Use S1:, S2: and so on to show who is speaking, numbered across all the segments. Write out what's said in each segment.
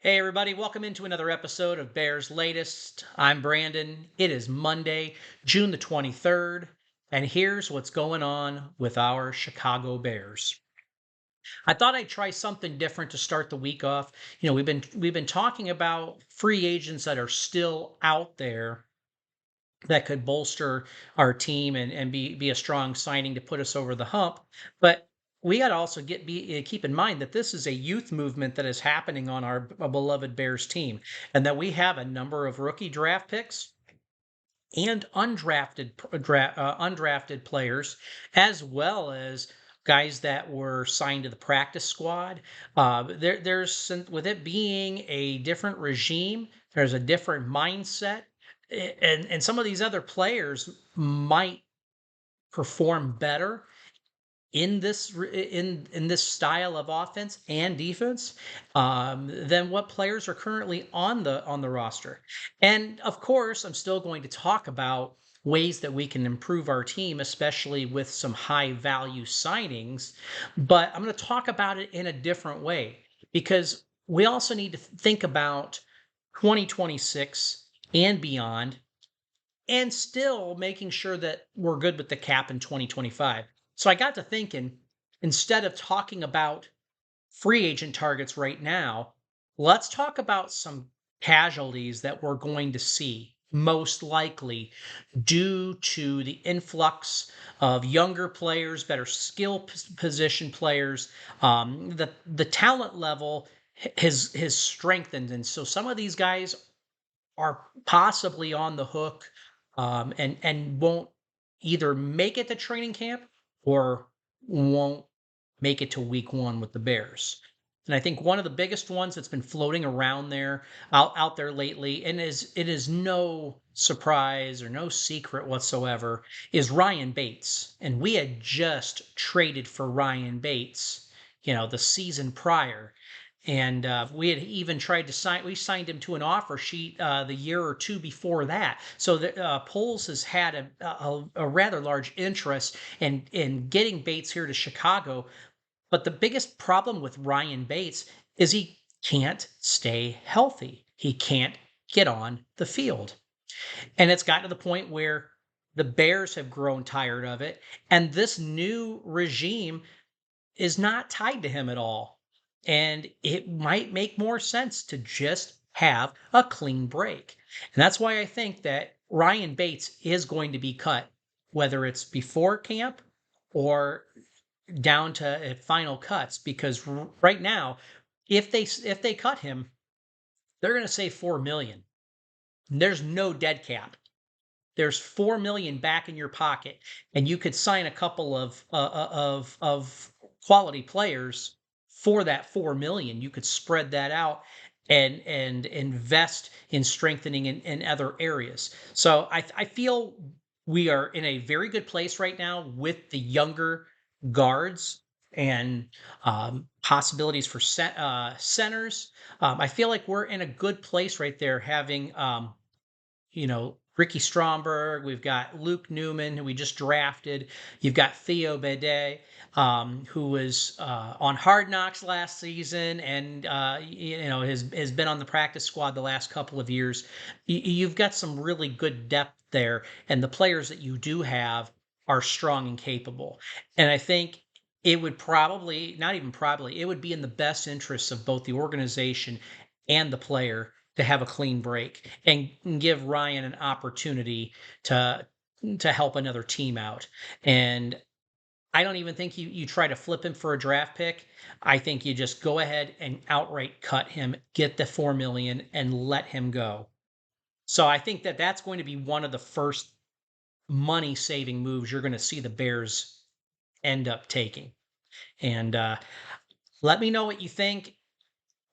S1: Hey, everybody, welcome into another episode of Bears Latest. I'm Brandon. It is Monday, June the 23rd, and here's what's going on with our Chicago Bears. I thought I'd try something different to start the week off. We've been talking about free agents that are still out there that could bolster our team and be a strong signing to put us over the hump. But we got to also keep in mind that this is a youth movement that is happening on our beloved Bears team, and that we have a number of rookie draft picks and undrafted players, as well as guys that were signed to the practice squad. With it being a different regime, there's a different mindset, and some of these other players might perform better in this style of offense and defense than what players are currently on the roster. And of course, I'm still going to talk about ways that we can improve our team, especially with some high value signings. But I'm going to talk about it in a different way because we also need to think about 2026 and beyond, and still making sure that we're good with the cap in 2025. So I got to thinking, instead of talking about free agent targets right now, let's talk about some casualties that we're going to see most likely due to the influx of younger players, better position players. The talent level has strengthened, and so some of these guys are possibly on the hook, and won't either make it to training camp or won't make it to week one with the Bears. And I think one of the biggest ones that's been floating around there out there lately, and it is no surprise or no secret whatsoever, is Ryan Bates. And we had just traded for Ryan Bates, the season prior. And we had even tried to we signed him to an offer sheet the year or two before that. So Poles has had a rather large interest in getting Bates here to Chicago. But the biggest problem with Ryan Bates is he can't stay healthy. He can't get on the field. And it's gotten to the point where the Bears have grown tired of it. And this new regime is not tied to him at all. And it might make more sense to just have a clean break. And that's why I think that Ryan Bates is going to be cut, whether it's before camp or down to final cuts, because right now, if they cut him, they're going to save 4 million. There's no dead cap. There's 4 million back in your pocket, and you could sign a couple of quality players for that 4 million. You could spread that out and invest in strengthening in other areas. So I feel we are in a very good place right now with the younger guards and possibilities for centers. I feel like we're in a good place right there, having Ricky Stromberg. We've got Luke Newman, who we just drafted. You've got Theo Bede, who was on Hard Knocks last season, and has been on the practice squad the last couple of years. You've got some really good depth there, and the players that you do have are strong and capable. And I think it would probably, not even probably, it would be in the best interests of both the organization and the player to have a clean break and give Ryan an opportunity to help another team out. And I don't even think you try to flip him for a draft pick. I think you just go ahead and outright cut him, get the 4 million and let him go. So I think that that's going to be one of the first money saving moves you're going to see the Bears end up taking. And let me know what you think.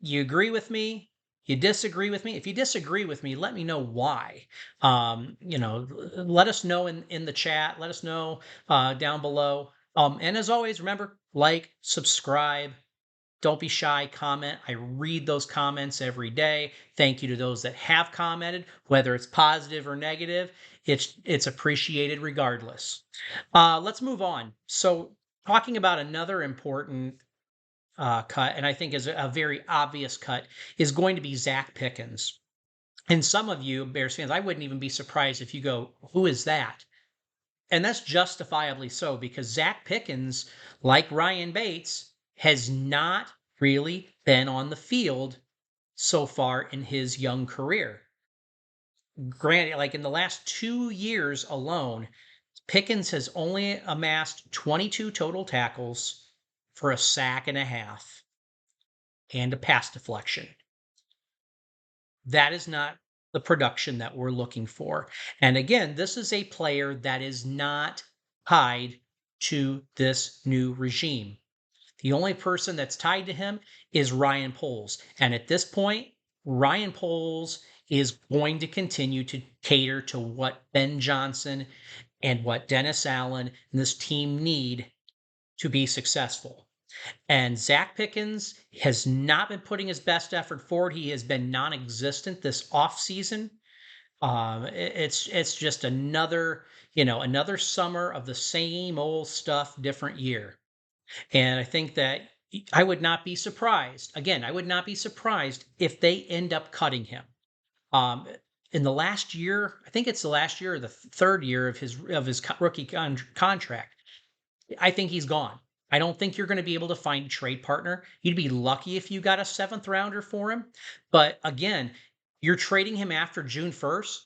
S1: You agree with me? You disagree with me? If you disagree with me, let me know why. Let us know in the chat. Let us know down below. And as always, remember, like, subscribe. Don't be shy. Comment. I read those comments every day. Thank you to those that have commented, whether it's positive or negative. It's appreciated regardless. Let's move on. So, talking about another important cut, and I think is a very obvious cut, is going to be Zach Pickens. And some of you Bears fans, I wouldn't even be surprised if you go, "Who is that?" And that's justifiably so because Zach Pickens, like Ryan Bates, has not really been on the field so far in his young career. Granted, like in the last 2 years alone, Pickens has only amassed 22 total tackles for a sack and a half and a pass deflection. That is not the production that we're looking for. And again, this is a player that is not tied to this new regime. The only person that's tied to him is Ryan Poles. And at this point, Ryan Poles is going to continue to cater to what Ben Johnson and what Dennis Allen and this team need to be successful. And Zach Pickens has not been putting his best effort forward. He has been non-existent this offseason. It's just another summer of the same old stuff, different year. And I think that I would not be surprised. Again, I would not be surprised if they end up cutting him. Um, in the last year, I think it's the last year or the third year of his rookie contract. I think he's gone. I don't think you're going to be able to find a trade partner. You'd be lucky if you got a seventh rounder for him. But again, you're trading him after June 1st.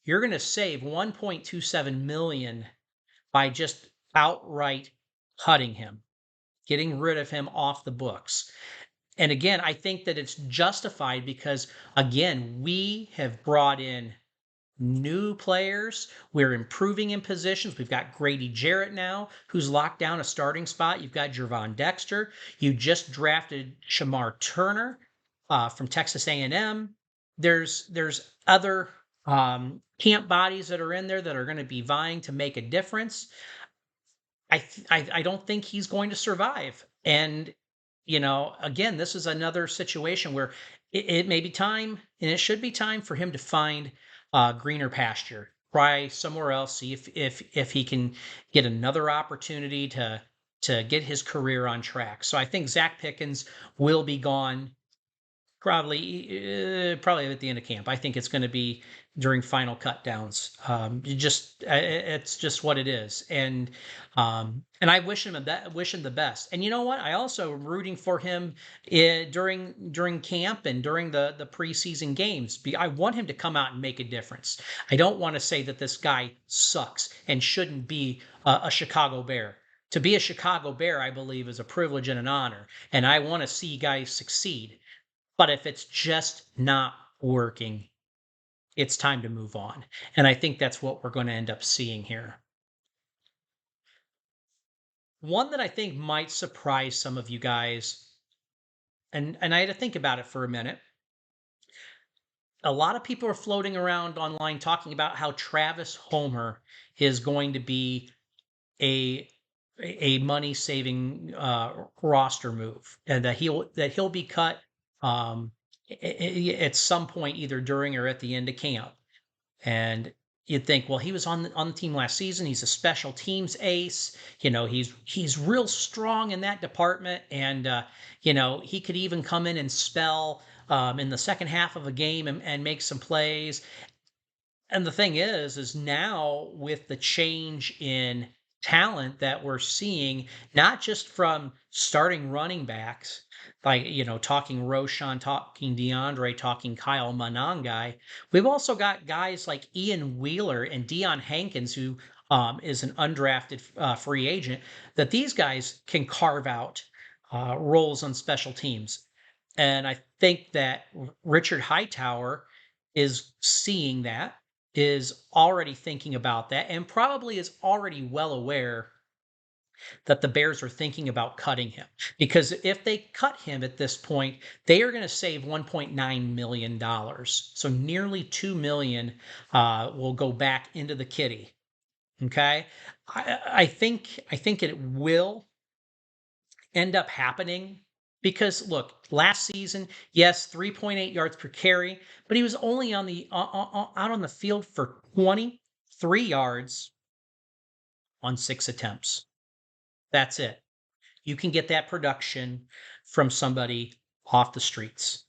S1: You're going to save 1.27 million by just outright cutting him, getting rid of him off the books. And again, I think that it's justified because again, we have brought in new players. We're improving in positions. We've got Grady Jarrett now, who's locked down a starting spot. You've got Jervon Dexter. You just drafted Shamar Turner from Texas A&M. There's other camp bodies that are in there that are going to be vying to make a difference. I don't think he's going to survive. And again, this is another situation where it may be time, and it should be time for him to find greener pasture. Try somewhere else. See if he can get another opportunity to get his career on track. So I think Zach Pickens will be gone probably at the end of camp. I think it's going to be during final cut downs. It's just what it is, and I wish him the best. And you know what? I also am rooting for him during camp and during the preseason games. I want him to come out and make a difference. I don't want to say that this guy sucks and shouldn't be a Chicago Bear. To be a Chicago Bear, I believe, is a privilege and an honor, and I want to see guys succeed. But if it's just not working, it's time to move on. And I think that's what we're going to end up seeing here. One that I think might surprise some of you guys, and I had to think about it for a minute. A lot of people are floating around online talking about how Travis Homer is going to be a money saving roster move, and that he'll be cut at some point, either during or at the end of camp. And you'd think, well, he was on the team last season. He's a special teams ace. He's real strong in that department, and he could even come in and spell in the second half of a game and make some plays. And the thing is now with the change in talent that we're seeing, not just from starting running backs, like, talking Roshan, talking DeAndre, talking Kyle Monangai, we've also got guys like Ian Wheeler and Dion Hankins, who is an undrafted free agent, that these guys can carve out roles on special teams. And I think that Richard Hightower is seeing that, is already thinking about that, and probably is already well aware that the Bears are thinking about cutting him. Because if they cut him at this point, they are going to save $1.9 million. So nearly $2 million will go back into the kitty. Okay. I think it will end up happening because look, last season, yes, 3.8 yards per carry, but he was only out on the field for 23 yards on 6 attempts. That's it. You can get that production from somebody off the streets.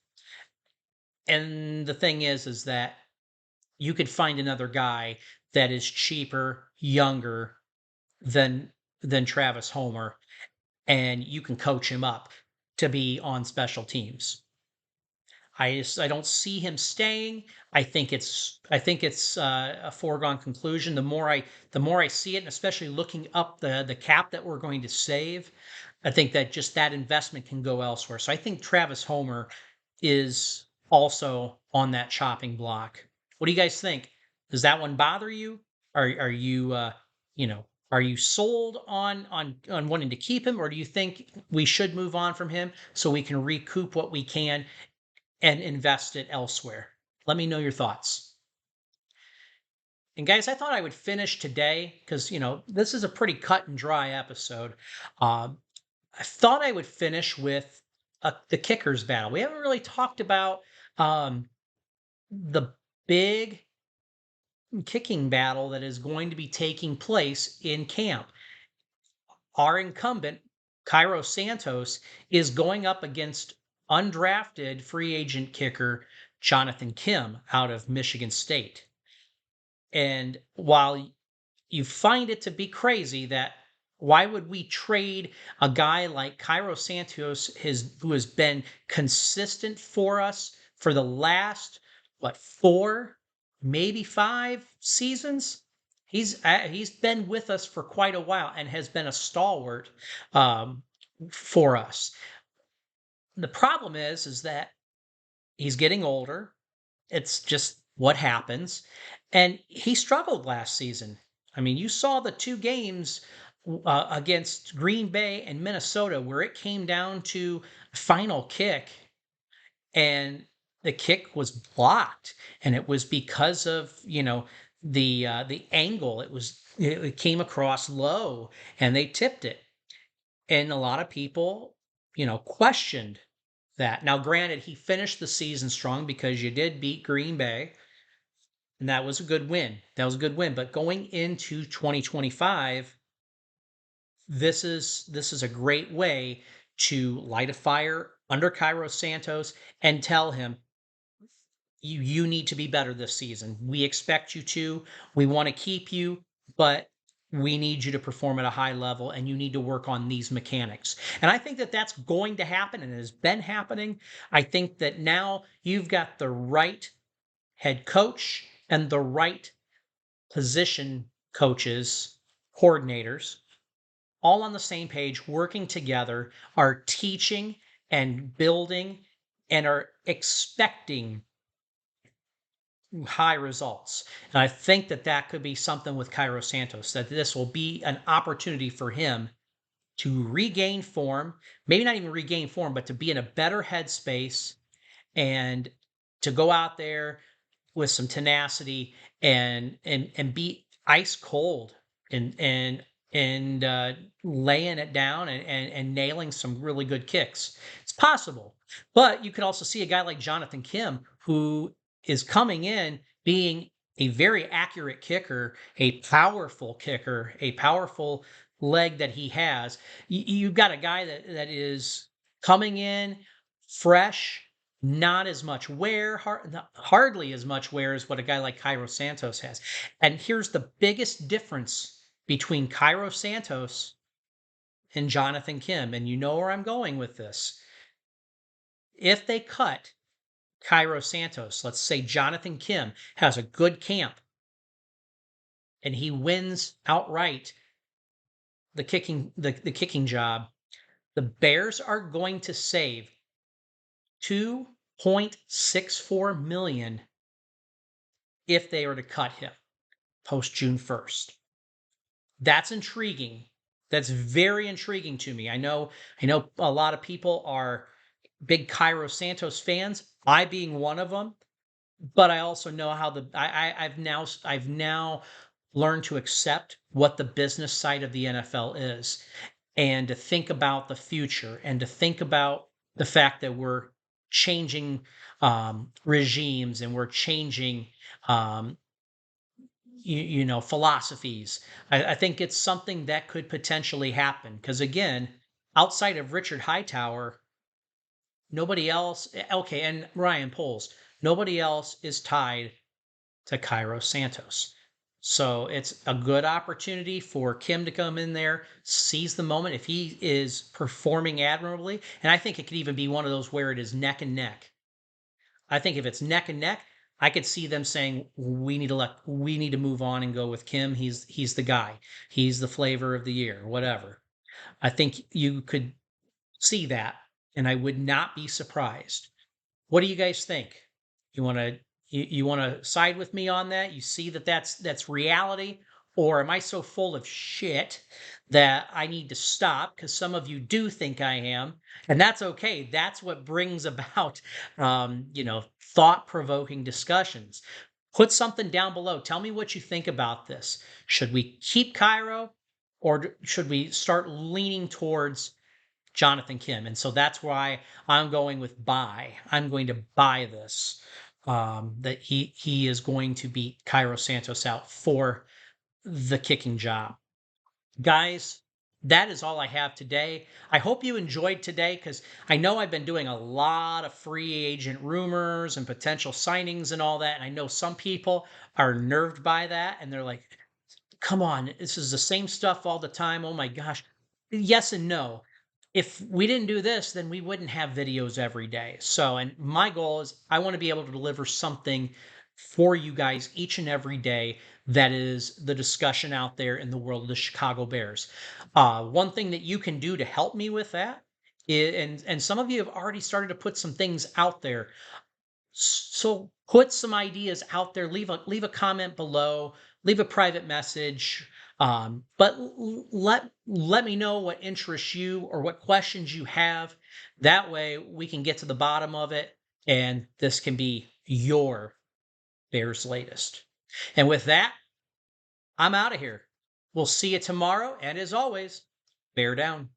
S1: And the thing is that you could find another guy that is cheaper, younger than Travis Homer, and you can coach him up to be on special teams. I don't see him staying. I think it's a foregone conclusion. The more I see it, and especially looking up the cap that we're going to save, I think that just that investment can go elsewhere. So I think Travis Homer is also on that chopping block. What do you guys think? Does that one bother you? Are you you know are you sold on wanting to keep him, or do you think we should move on from him so we can recoup what we can and invest it elsewhere? Let me know your thoughts. And guys, I thought I would finish today because this is a pretty cut and dry episode. Um, I thought I would finish with the kickers battle. We haven't really talked about um, the big kicking battle that is going to be taking place in camp. Our incumbent, Cairo Santos, is going up against undrafted free agent kicker Jonathan Kim out of Michigan State. And while you find it to be crazy that why would we trade a guy like Cairo Santos, who has been consistent for us for the last four, maybe 5 seasons? He's been with us for quite a while and has been a stalwart um, for us. The problem is that he's getting older. It's just what happens. And he struggled last season. I mean, you saw the 2 games against Green Bay and Minnesota where it came down to final kick, and the kick was blocked, and it was because of the angle. It came across low, and they tipped it, and a lot of people questioned that. Now, granted, he finished the season strong because you did beat Green Bay, and that was a good win. That was a good win. But going into 2025, this is a great way to light a fire under Cairo Santos and tell him you need to be better this season. We expect you to. We want to keep you, but we need you to perform at a high level, and you need to work on these mechanics. And I think that that's going to happen, and it has been happening. I think that now you've got the right head coach and the right position coaches, coordinators, all on the same page, working together, are teaching and building and are expecting high results. And I think that that could be something with Cairo Santos, that this will be an opportunity for him to regain form, maybe not even regain form, but to be in a better headspace and to go out there with some tenacity and be ice cold and laying it down and nailing some really good kicks. It's possible, but you could also see a guy like Jonathan Kim who is coming in being a very accurate kicker, a powerful leg that he has. You've got a guy that is coming in fresh, not as much wear, hardly as much wear as what a guy like Cairo Santos has. And here's the biggest difference between Cairo Santos and Jonathan Kim, and you know where I'm going with this. If they cut Cairo Santos, let's say Jonathan Kim has a good camp and he wins outright the kicking job, the Bears are going to save 2.64 million if they were to cut him post June 1st. That's intriguing. That's very intriguing to me. I know a lot of people are big Cairo Santos fans, I being one of them, but I also know how I've now learned to accept what the business side of the NFL is, and to think about the future, and to think about the fact that we're changing regimes, and we're changing um, philosophies. I think it's something that could potentially happen because, again, outside of Richard Hightower, Nobody else. Okay, and Ryan Poles. Nobody else is tied to Cairo Santos. So it's a good opportunity for Kim to come in there, seize the moment. If he is performing admirably, and I think it could even be one of those where it is neck and neck. I think if it's neck and neck, I could see them saying we need to move on and go with Kim. He's the guy. He's the flavor of the year, whatever. I think you could see that, and I would not be surprised. What do you guys think? You want to you want to side with me on that? You see that that's reality, or am I so full of shit that I need to stop because some of you do think I am, and that's okay. That's what brings about thought-provoking discussions. Put something down below. Tell me what you think about this. Should we keep Cairo, or should we start leaning towards Jonathan Kim? And so that's why I'm going with buy. I'm going to buy this. That he is going to beat Cairo Santos out for the kicking job. Guys, that is all I have today. I hope you enjoyed today because I know I've been doing a lot of free agent rumors and potential signings and all that. And I know some people are nerved by that and they're like, come on, this is the same stuff all the time. Oh my gosh. Yes and no. If we didn't do this, then we wouldn't have videos every day. So, and my goal is I want to be able to deliver something for you guys each and every day that is the discussion out there in the world of the Chicago Bears. One thing that you can do to help me with that, and some of you have already started to put some things out there, so put some ideas out there. Leave a comment below. Leave a private message. But let me know what interests you or what questions you have. That way we can get to the bottom of it, and this can be your Bears latest. And with that, I'm out of here. We'll see you tomorrow. And as always, bear down.